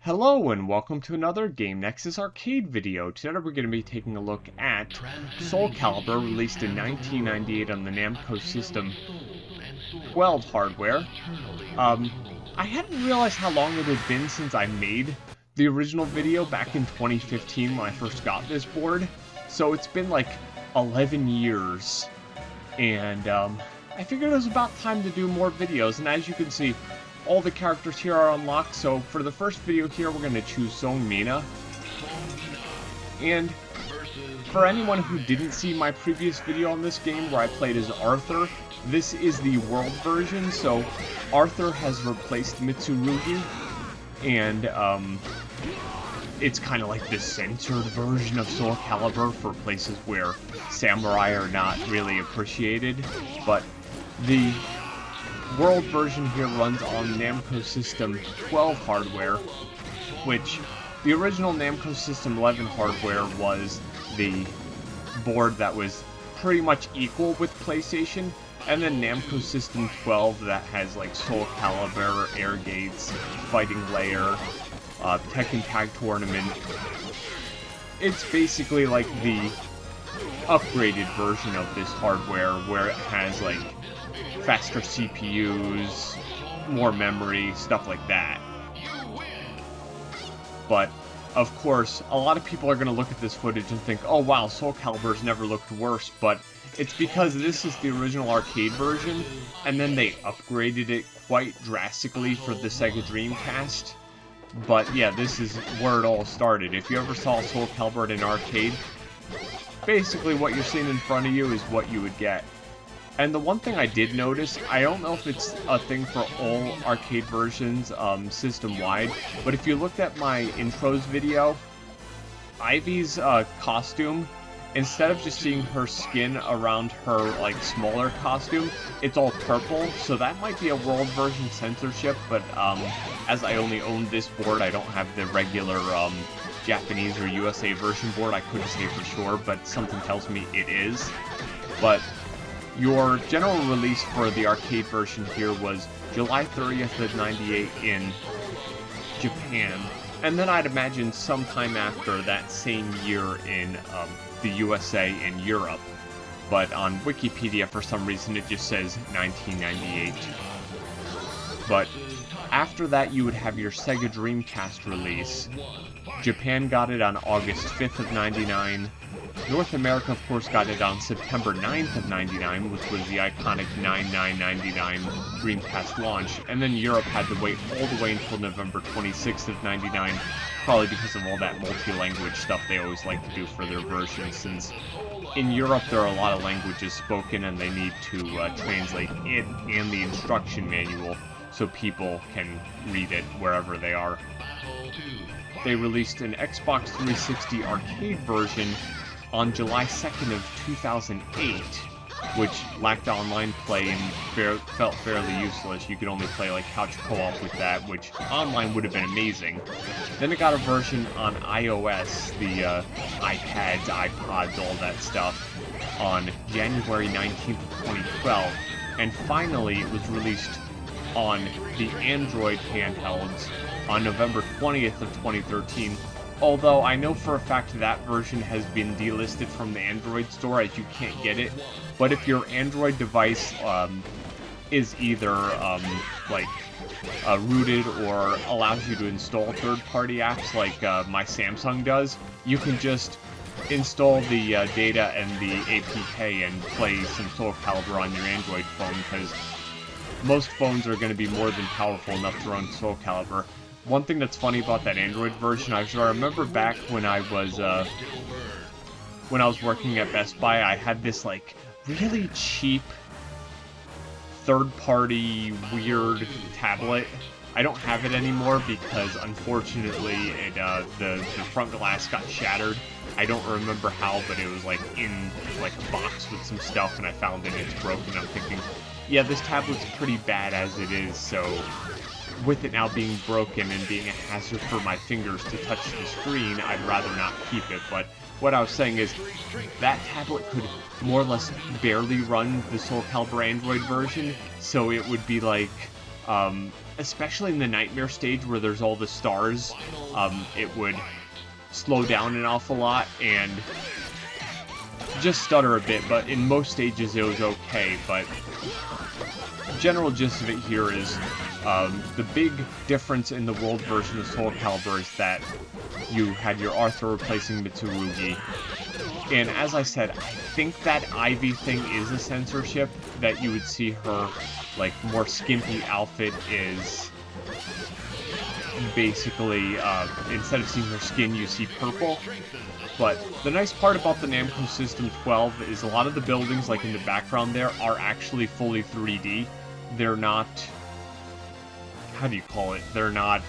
Hello and welcome to another Game Nexus arcade video. Today we're going to be taking a look at SoulCalibur, released in 1998 on the Namco System 12 hardware. I hadn't realized how long it had been since I made the original video back in 2015 when I first got this board. So it's been like 11 years, and I figured it was about time to do more videos, and as you can see, all the characters here are unlocked. So for the first video here, we're going to choose Seung Mina. And for anyone who didn't see my previous video on this game where I played as Arthur, this is the world version. So Arthur has replaced Mitsurugi, and it's kind of like the censored version of SoulCalibur for places where samurai are not really appreciated. But the world version here runs on Namco System 12 hardware, which the original Namco System 11 hardware was the board that was pretty much equal with PlayStation, and then Namco System 12 that has like SoulCalibur, Air Gates, Fighting Layer, Tekken Tag Tournament. It's basically like the upgraded version of this hardware where it has like faster CPUs, more memory, stuff like that. But, of course, a lot of people are going to look at this footage and think, oh wow, SoulCalibur's never looked worse, but it's because this is the original arcade version, and then they upgraded it quite drastically for the Sega Dreamcast. But yeah, this is where it all started. If you ever saw SoulCalibur in an arcade, basically what you're seeing in front of you is what you would get. And the one thing I did notice, I don't know if it's a thing for all arcade versions system-wide, but if you looked at my intros video, Ivy's costume, instead of just seeing her skin around her like smaller costume, it's all purple, so that might be a world version censorship, but as I only own this board, I don't have the regular Japanese or USA version board. I couldn't say for sure, but something tells me it is. But your general release for the arcade version here was July 30th of 98 in Japan, and then I'd imagine sometime after that same year in the USA and Europe. But on Wikipedia, for some reason, it just says 1998. But after that, you would have your Sega Dreamcast release. Japan got it on August 5th of 99. North America, of course, got it on September 9th of 99, which was the iconic 9/9/99 Dreamcast launch, and then Europe had to wait all the way until November 26th of 99, probably because of all that multi-language stuff they always like to do for their versions, since in Europe there are a lot of languages spoken and they need to translate it and the instruction manual so people can read it wherever they are. They released an Xbox 360 arcade version on July 2nd of 2008, which lacked online play and felt fairly useless. You could only play like couch co-op with that, which online would have been amazing. Then it got a version on iOS, the iPads, iPods, all that stuff, on January 19th of 2012, and finally it was released on the Android handhelds on November 20th of 2013, although I know for a fact that version has been delisted from the Android store as you can't get it. But if your Android device is either rooted or allows you to install third-party apps like my Samsung does, you can just install the data and the APK and play some SoulCalibur on your Android phone, because most phones are going to be more than powerful enough to run SoulCalibur. One thing that's funny about that Android version, I remember back when I was working at Best Buy, I had this like really cheap third-party weird tablet. I don't have it anymore because unfortunately the front glass got shattered. I don't remember how, but it was like in like a box with some stuff, and I found it and it's broken. I'm thinking, yeah, this tablet's pretty bad as it is, so with it now being broken and being a hazard for my fingers to touch the screen, I'd rather not keep it. But what I was saying is, that tablet could more or less barely run the SoulCalibur Android version, so it would be like especially in the Nightmare stage where there's all the stars, it would slow down an awful lot and just stutter a bit, but in most stages it was okay. But general gist of it here is the big difference in the world version of SoulCalibur is that you had your Arthur replacing Mitsurugi. And as I said, I think that Ivy thing is a censorship, that you would see her, like, more skimpy outfit is basically, instead of seeing her skin, you see purple. But the nice part about the Namco System 12 is a lot of the buildings, like in the background there, are actually fully 3D. They're not, how do you call it? They're not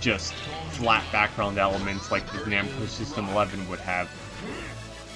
just flat background elements like the Namco System 11 would have.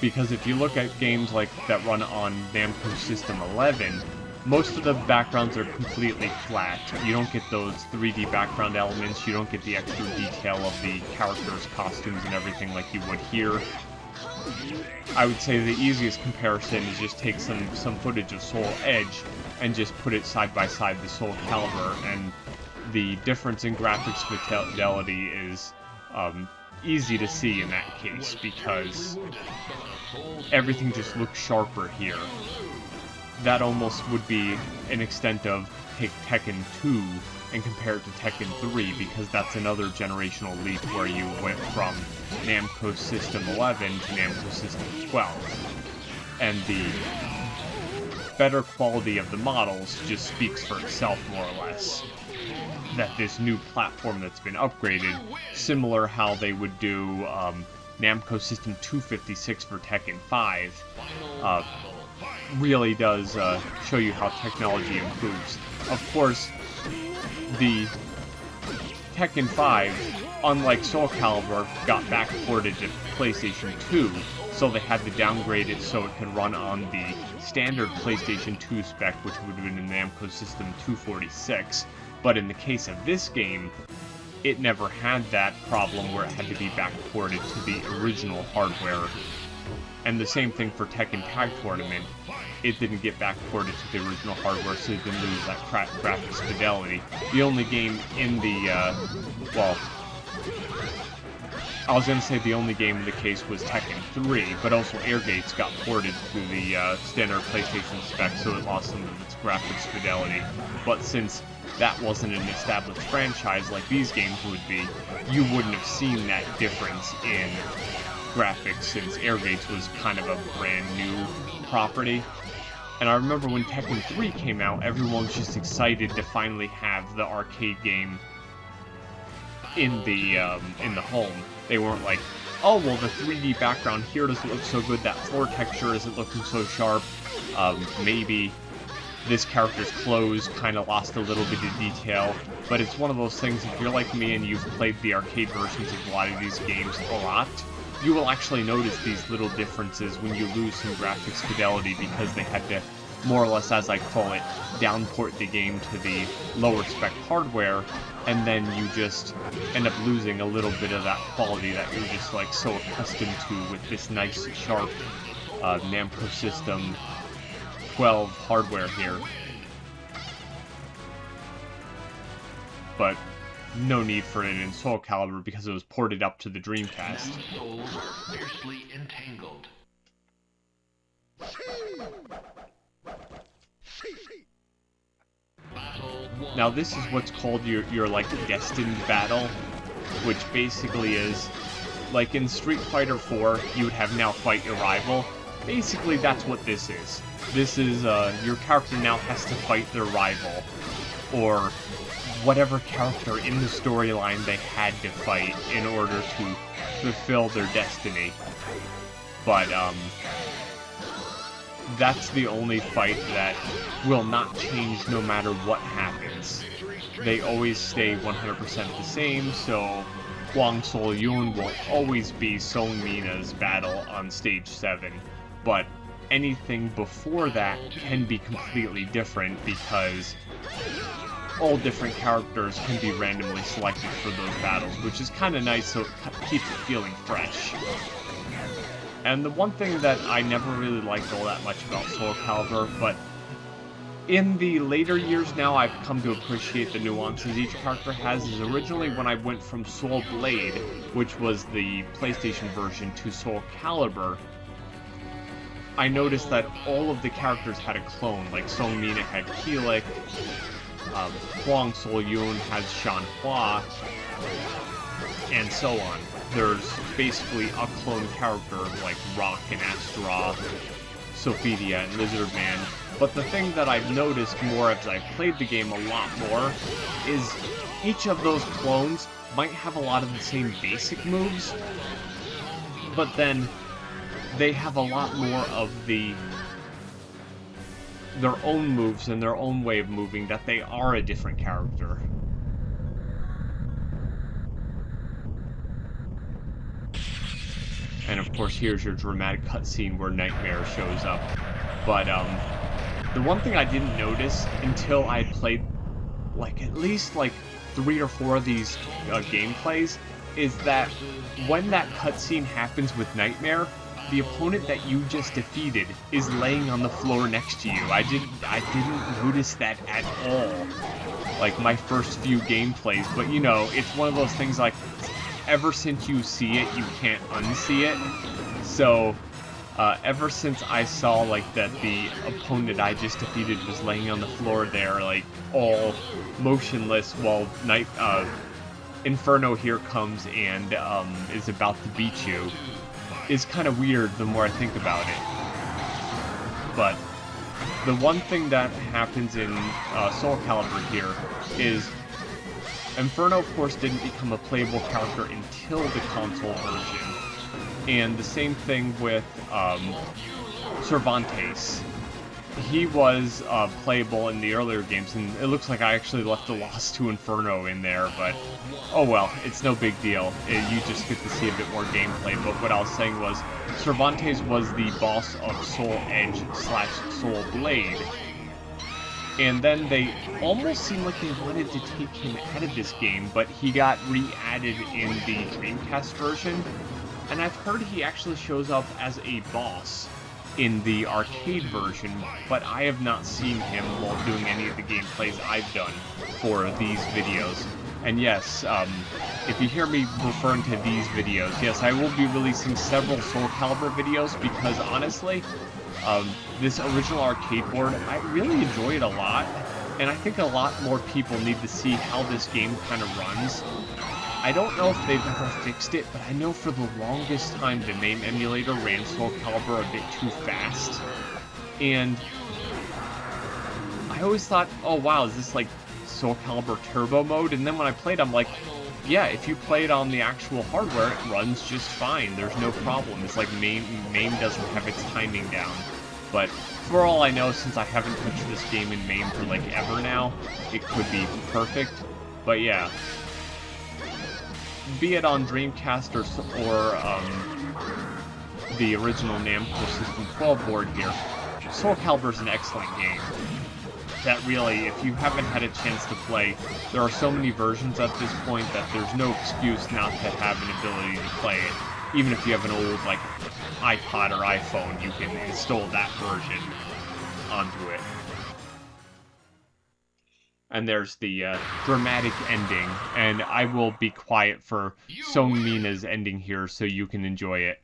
Because if you look at games like that run on Namco System 11, most of the backgrounds are completely flat. You don't get those 3D background elements, you don't get the extra detail of the characters' costumes and everything like you would here. I would say the easiest comparison is just take some footage of Soul Edge and just put it side by side with SoulCalibur, and the difference in graphics fidelity is easy to see in that case, because everything just looks sharper here. That almost would be an extent of take Tekken 2 and compare it to Tekken 3, because that's another generational leap where you went from Namco System 11 to Namco System 12. And the better quality of the models just speaks for itself, more or less. That this new platform that's been upgraded, similar how they would do Namco System 256 for Tekken 5, really does show you how technology improves. Of course, the Tekken 5, unlike SoulCalibur, got back ported to PlayStation 2, so they had to downgrade it so it could run on the standard PlayStation 2 spec, which would have been in Namco System 246. But in the case of this game, it never had that problem where it had to be back ported to the original hardware. And the same thing for Tekken Tag Tournament. It didn't get back ported to the original hardware, so it didn't lose that graphics fidelity. The only game in the, well, I was going to say the only game in the case was Tekken 3, but also Airgates got ported to the standard PlayStation spec, so it lost some of its graphics fidelity. But since that wasn't an established franchise like these games would be, you wouldn't have seen that difference in graphics, since Airgates was kind of a brand new property. And I remember when Tekken 3 came out, everyone was just excited to finally have the arcade game in the home. They weren't like, oh, well, the 3D background here doesn't look so good, that floor texture isn't looking so sharp, maybe this character's clothes kind of lost a little bit of detail. But it's one of those things, if you're like me and you've played the arcade versions of a lot of these games a lot, you will actually notice these little differences when you lose some graphics fidelity, because they had to, more or less as I call it, downport the game to the lower spec hardware, and then you just end up losing a little bit of that quality that you're just like so accustomed to with this nice sharp Namco System 12 hardware here. But no need for it in SoulCalibur because it was ported up to the Dreamcast. Fiercely entangled. Now this is what's called your like destined battle, which basically is like in Street Fighter 4 you would have now fight your rival. Basically that's what this is. This is your character now has to fight their rival, or whatever character in the storyline they had to fight in order to fulfill their destiny. But that's the only fight that will not change no matter what happens. They always stay 100% the same, so Hwang Sol Yun will always be Seung Mina's battle on stage 7. But anything before that can be completely different, because all different characters can be randomly selected for those battles, which is kind of nice, so it keeps it feeling fresh. And the one thing that I never really liked all that much about SoulCalibur, but In the later years now, I've come to appreciate the nuances each character has. Is originally when I went from Soul Blade, which was the PlayStation version, to SoulCalibur, I noticed that all of the characters had a clone. Like Seung Mina had Keelik, Huang Sol-yoon has Shanhua, and so on. There's basically a clone character like Rock and Astra, Sophidia and Lizardman. But the thing that I've noticed more as I've played the game a lot more is each of those clones might have a lot of the same basic moves, but then they have a lot more of their own moves and their own way of moving, that they are a different character. And of course, here's your dramatic cutscene where Nightmare shows up. But the one thing I didn't notice until I had played at least 3 or 4 of these gameplays is that when that cutscene happens with Nightmare, the opponent that you just defeated is laying on the floor next to you. I didn't notice that at all. Like my first few gameplays, but you know, it's one of those things like ever since you see it, you can't unsee it. So ever since I saw that the opponent I just defeated was laying on the floor there, all motionless, while Inferno here comes and is about to beat you, is kind of weird the more I think about it. But the one thing that happens in SoulCalibur here is Inferno, of course, didn't become a playable character until the console version. And the same thing with Cervantes. He was playable in the earlier games, and it looks like I actually left the loss to Inferno in there, but oh well, it's no big deal. You just get to see a bit more gameplay. But what I was saying was, Cervantes was the boss of Soul Edge / Soul Blade, and then they almost seemed like they wanted to take him out of this game, but he got re-added in the Dreamcast version, and I've heard he actually shows up as a boss in the arcade version, but I have not seen him while doing any of the gameplays I've done for these videos. And yes, if you hear me referring to these videos, yes, I will be releasing several SoulCalibur videos because honestly, this original arcade board, I really enjoy it a lot, and I think a lot more people need to see how this game kind of runs. I don't know if they've ever fixed it, but I know for the longest time the MAME emulator ran SoulCalibur a bit too fast. And I always thought, oh wow, is this like SoulCalibur Turbo mode? And then when I played, I'm like, yeah, if you play it on the actual hardware, it runs just fine. There's no problem. It's like MAME doesn't have its timing down. But for all I know, since I haven't touched this game in MAME for ever now, it could be perfect. But yeah, be it on Dreamcast or the original Namco System 12 board here, SoulCalibur is an excellent game. That really, if you haven't had a chance to play, there are so many versions at this point that there's no excuse not to have an ability to play it. Even if you have an old iPod or iPhone, you can install that version onto it. And there's the dramatic ending, and I will be quiet for Seung Mina's ending here so you can enjoy it.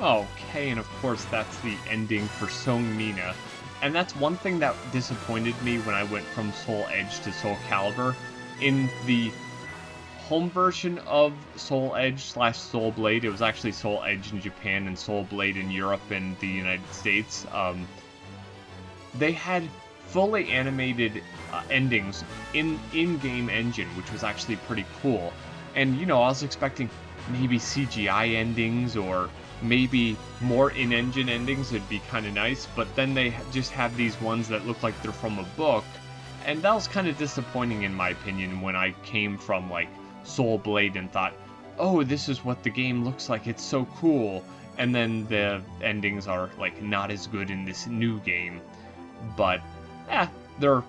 Okay, and of course that's the ending for Seung Mina. And that's one thing that disappointed me when I went from Soul Edge to SoulCalibur. In the home version of Soul Edge / Soul Blade, it was actually Soul Edge in Japan and Soul Blade in Europe and the United States, they had fully animated endings in-game engine, which was actually pretty cool. And, you know, I was expecting maybe CGI endings or maybe more in-engine endings would be kind of nice, but then they just have these ones that look like they're from a book, and that was kind of disappointing in my opinion when I came from, like, Soul Blade and thought, oh, this is what the game looks like, it's so cool, and then the endings are, like, not as good in this new game. But, they're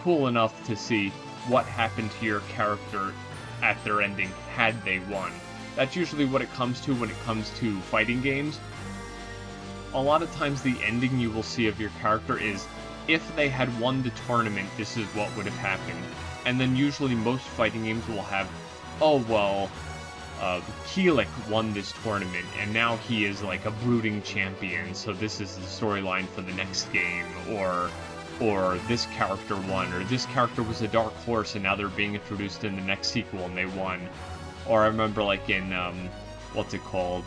cool enough to see what happened to your character at their ending had they won. That's usually what it comes to when it comes to fighting games. A lot of times the ending you will see of your character is, if they had won the tournament, this is what would have happened. And then usually most fighting games will have, oh well, Keelik won this tournament, and now he is like a brooding champion, so this is the storyline for the next game, or this character won, or this character was a dark horse and now they're being introduced in the next sequel and they won. Or I remember, like, in, what's it called,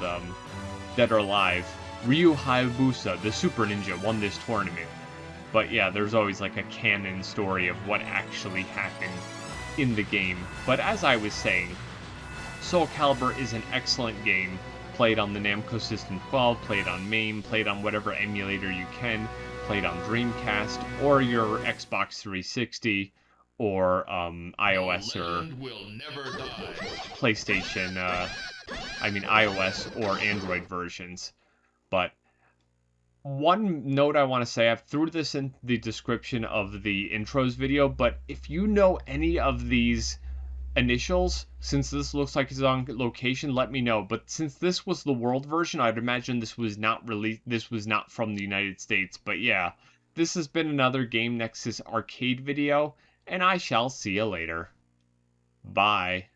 Dead or Alive, Ryu Hayabusa, the Super Ninja, won this tournament. But yeah, there's always, like, a canon story of what actually happened in the game. But as I was saying, SoulCalibur is an excellent game, played on the Namco System 12, played on MAME, played on whatever emulator you can, played on Dreamcast, or your Xbox 360, or iOS or PlayStation, iOS or Android versions. But one note I want to say, I've threw this in the description of the intros video, but if you know any of these initials, since this looks like it's on location, let me know. But since this was the world version, I'd imagine this was not released, this was not from the United States. But yeah, this has been another Game Nexus arcade video, and I shall see you later. Bye.